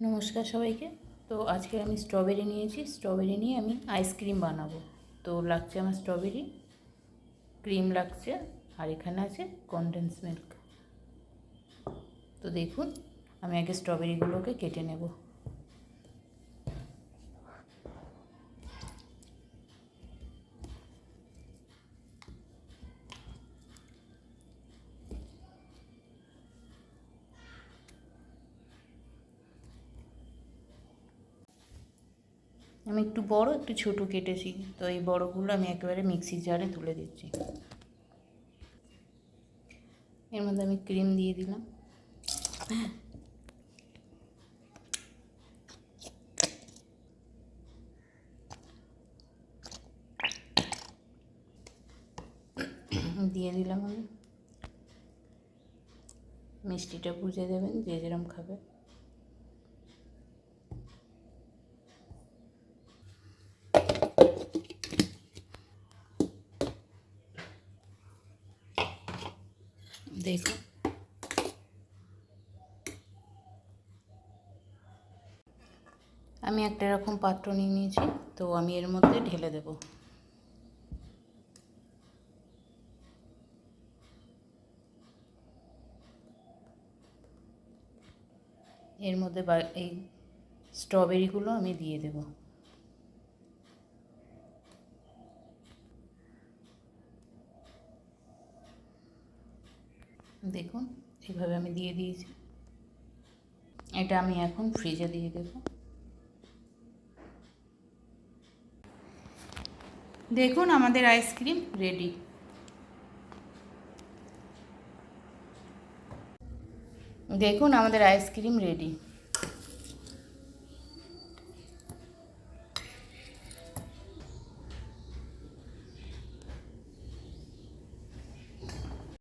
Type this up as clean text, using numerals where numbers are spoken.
নমস্কার সবাইকে। তো আজকে আমি স্ট্রবেরি নিয়েছি, স্ট্রবেরি নিয়ে আমি আইসক্রিম বানাবো। তো লাগছে আমার স্ট্রবেরি, ক্রিম লাগছে, আর এখানে আছে কনডেন্স মিল্ক। তো দেখুন, আমি আগে স্ট্রবেরিগুলোকে কেটে নেব। আমি একটু বড় একটু ছোট কেটেছি, তো এই বড়গুলো আমি একেবারে মিক্সির জারে তুলে দিচ্ছি। এর মধ্যে আমি ক্রিম দিয়ে দিলাম। দিয়ে দিলাম আমি। মিষ্টিটা বুঝে দেবেন যে যেরকম খাবে। দেখুন, আমি একটা এরকম পাত্র নিয়ে নিয়েছি, তো আমি এর মধ্যে ঢেলে দেব। এর মধ্যে এই স্ট্রবেরিগুলো আমি দিয়ে দেব। দেখুন, এইভাবে আমি দিয়ে দিয়েছি। এটা আমি এখন ফ্রিজে দিয়ে দেব। দেখুন, আমাদের আইসক্রিম রেডি। দেখুন, আমাদের আইসক্রিম রেডি।